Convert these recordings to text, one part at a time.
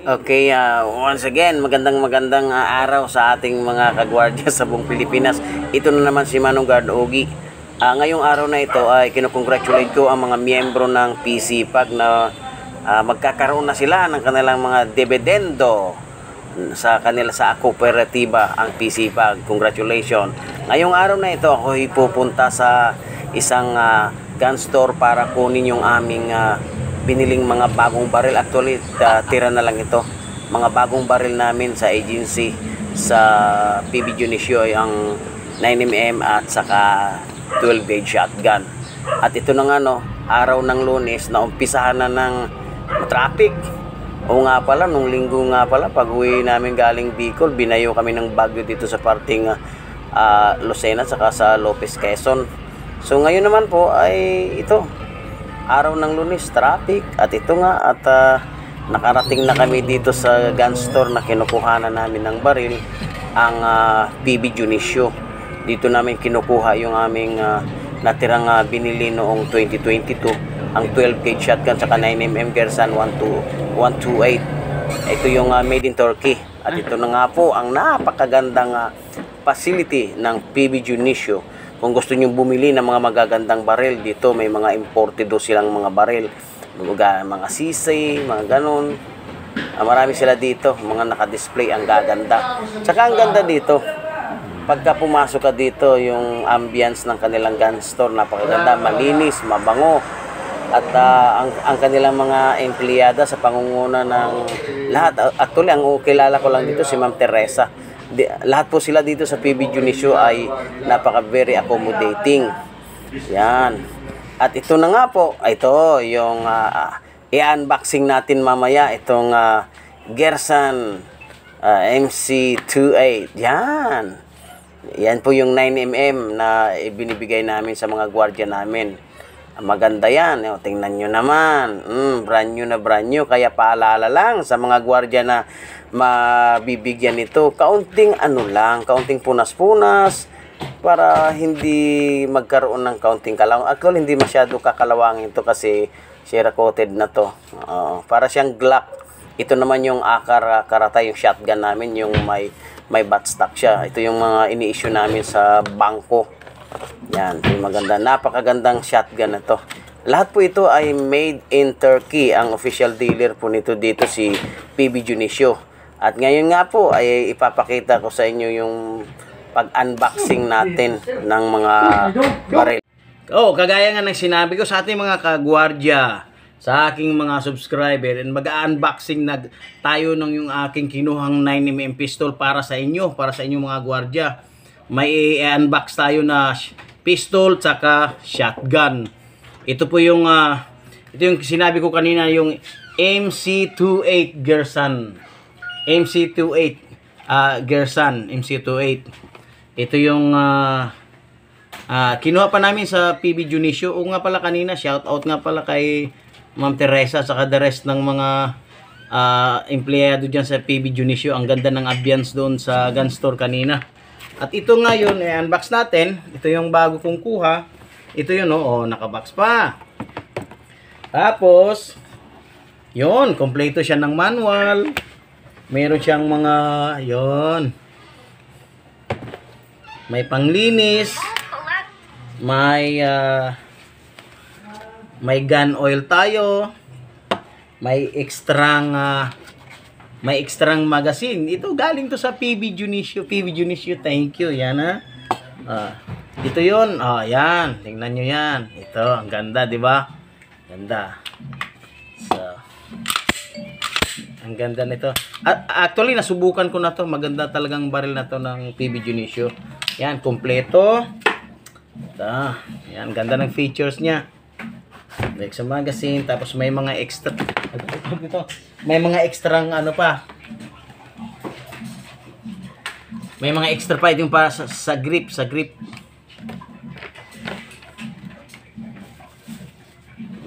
Okay, once again, magandang araw sa ating mga kagwardya sa buong Pilipinas. Ito na naman si Manong Guard Ogie. Ngayong araw na ito ay kinukongratulate ko ang mga miyembro ng PCPAG na magkakaroon na sila ng kanilang mga dividendo sa kooperatiba ang PCPAG. Congratulations. Ngayong araw na ito ako ipupunta sa isang gun store para kunin yung aming biniling mga bagong baril. Actually, tira na lang ito. Mga bagong baril namin sa agency sa PB Dionisio, ang 9mm at saka 12 gauge shotgun. At ito na nga araw ng Lunes na umpisahan na ng traffic. O nga pala, nung linggo nga pala, pag uwi namin galing Bicol, binayo kami ng bagyo dito sa parting Lucena saka sa Lopez, Quezon. So ngayon naman po ay ito, araw ng Lunes, traffic. At ito nga, at nakarating na kami dito sa gun store na kinukuhanan namin ng baril, ang PB Dionisio. Dito namin kinukuha yung aming natirang binili noong 2022, ang 12 gauge shotgun saka 9mm Gersan 128. Ito yung made in Turkey. At ito na nga po ang napakagandang facility ng PB Dionisio. Kung gusto nyo bumili ng mga magagandang baril, dito may mga imported silang mga baril, mga sisay, mga ganon. Marami sila dito, mga naka-display, ang gaganda. Tsaka ang ganda dito, pagka pumasok ka dito, yung ambience ng kanilang gun store, napakaganda, malinis, mabango. At ang kanilang mga empleyada sa pangunguna ng lahat. Actually, ang kilala ko lang dito si Ma'am Teresa. Lahat po sila dito sa PB Dionisio ay very accommodating. Yan. At ito na nga po, ito yung i-unboxing natin mamaya, itong Gersan MC28. Yan. Yan po yung 9mm na ibinibigay namin sa mga gwardiya namin. Maganda yan. Tingnan nyo naman. Brand new. Kaya paalala lang sa mga gwardiya na mabibigyan nito. Kaunting kaunting punas-punas para hindi magkaroon ng kaunting kalawang. Actually, hindi masyado kakalawangin ito kasi Cerakoted na to. Para siyang Glock. Ito naman yung Karata, yung shotgun namin, yung may buttstock siya. Ito yung mga ini-issue namin sa bangko. Yan, yung maganda, napakagandang shotgun na to. Lahat po ito ay made in Turkey. Ang official dealer po nito dito si PB Dionisio. At ngayon nga po ay ipapakita ko sa inyo yung pag-unboxing natin ng mga baril. Kagaya nga ng sinabi ko sa ating mga kagwardya, sa aking mga subscriber, and mag-unboxing na tayo ng yung aking kinuhang 9mm pistol para sa inyo, para sa inyong mga gwardya. May i-unbox tayo na pistol tsaka shotgun. Ito po yung ito yung sinabi ko kanina, yung MC28 Gersan. MC28 Gersan MC28. Ito yung kinuha pa namin sa PB Dionisio. O nga pala kanina, shout out nga pala kay Ma'am Teresa saka the rest ng mga empleyado dyan sa PB Dionisio. Ang ganda ng ambience doon sa gun store kanina. At ito ngayon, i-unbox natin. Ito yung bago kong kuha. Ito yun, nakabox pa. Tapos, yun, kompleto siya ng manual. Meron siyang mga, yun, may panglinis. May gun oil tayo. May extrang magazine. Ito galing to sa PB Dionisio. PB Dionisio, thank you. Yan ito yun. Yan. Tingnan nyo yan. Ito, ang ganda, di ba? Ganda. So, ang ganda nito. Actually, nasubukan ko na to. Maganda talagang baril na to ng PB Dionisio. Yan, kompleto. Ito. Yan, ganda ng features niya. Sa magazine, tapos may mga extra may mga extrang pa, may mga extra pa yung para sa grip,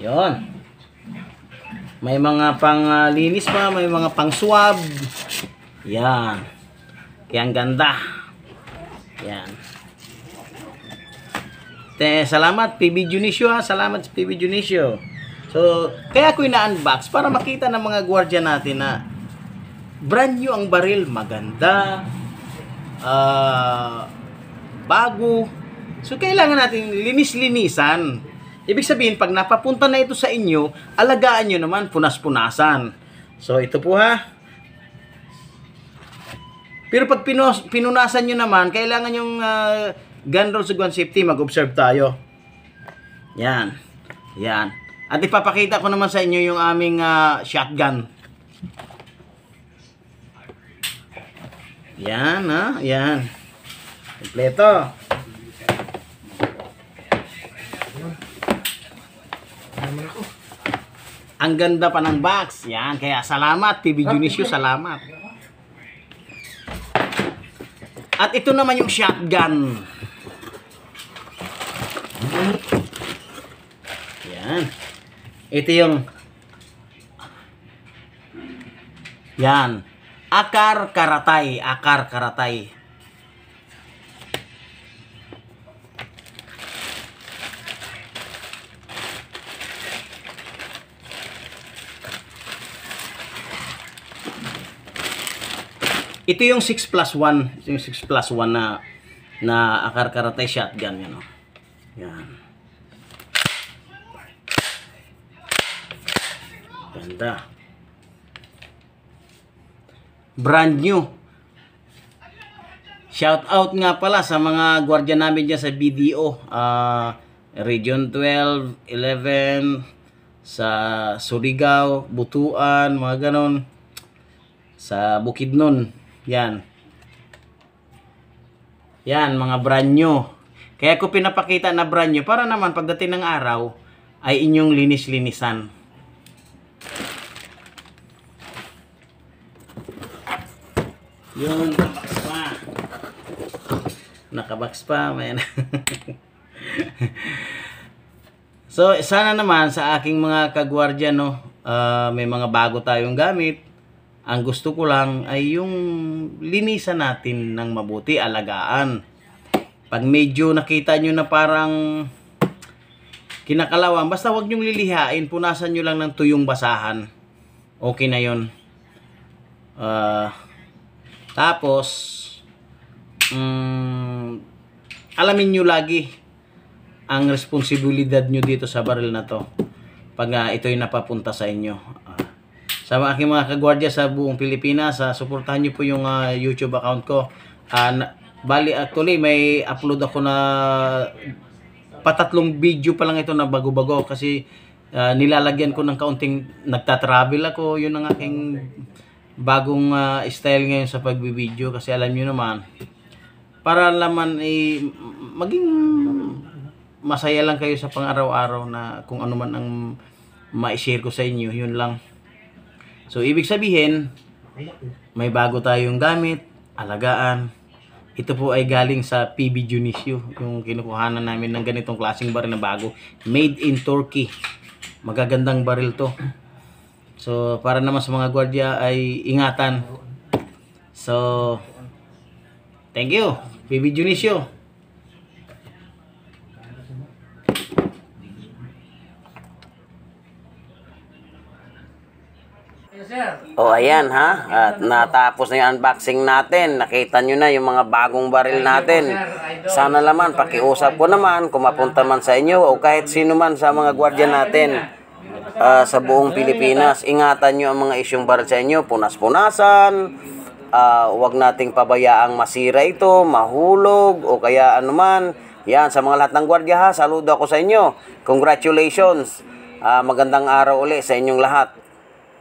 yon. May mga pang linis pa, may mga pang swab. Yan, kaya ang ganda. Yan. Salamat PB Dionisio, salamat PB Dionisio. So, kaya ko ina-unbox para makita ng mga gwardiya natin na brand new ang baril, maganda, bago. So kailangan natin linis-linisan. Ibig sabihin, pag napapunta na ito sa inyo, alagaan nyo naman, punas-punasan. So ito po ha. Pero pag pinunasan nyo naman, kailangan yung gun rules gun safety, mag-observe tayo. Yan. Yan. At ipapakita ko naman sa inyo yung aming shotgun. Yan ha. Yan. Kompleto. Ang ganda pa ng box. Yan. Kaya salamat, TV Dionisio. Salamat. At ito naman yung shotgun. Yan. Ito yung yan. Akar Karatay. Akar Karatay. Ito yung 6+1. Ito yung 6+1 na Akar Karatay shotgun. Yan o. Yan. Ganda. Brand new. Shout out nga pala sa mga gwardiya namin dyan sa BDO. Region 12, 11, sa Surigao, Butuan, mga ganon. Sa Bukidnon. Yan. Yan, mga brand new. Kaya ko pinapakita na brand new para naman pagdating ng araw ay inyong linis-linisan. Yun, nakabox pa. Nakabox pa, man. So, sana naman sa aking mga kagwardya, no, may mga bago tayong gamit. Ang gusto ko lang ay yung linisan natin ng mabuti, alagaan. Pag medyo nakita nyo na parang kinakalawang, basta wag nyong lilihain, punasan nyo lang ng tuyong basahan. Okay na yun. Tapos, alamin nyo lagi ang responsibilidad nyo dito sa baril na to. Pag ito'y napapunta sa inyo. Sa aking mga kagwardya sa buong Pilipinas, suportahan nyo po yung YouTube account ko. Bali, actually, may upload ako na patatlong video pa lang ito na bago-bago kasi nilalagyan ko ng kaunting nagtatravel ako. Yun ang aking bagong style ngayon sa pagbibideo kasi alam nyo naman, para naman maging masaya lang kayo sa pang-araw-araw na kung ano man ang ma-share ko sa inyo, yun lang. So, ibig sabihin, may bago tayong gamit, alagaan. Ito po ay galing sa PB Dionisio, yung kinukuhanan namin ng ganitong klaseng baril na bago. Made in Turkey. Magagandang baril to. So, para naman sa mga gwardiya ay ingatan. So, thank you, PB Dionisio. O ayan ha, at natapos na yung unboxing natin. Nakita nyo na yung mga bagong baril natin. Sana naman, pakiusap ko naman kung mapunta man sa inyo o kahit sino man sa mga gwardiya natin sa buong Pilipinas. Ingatan nyo ang mga isyong baril sa inyo, punas-punasan. Huwag nating pabayaang masira ito, mahulog o kaya anuman. Yan, sa mga lahat ng gwardiya ha, saludo ako sa inyo. Congratulations. Magandang araw ulit sa inyong lahat.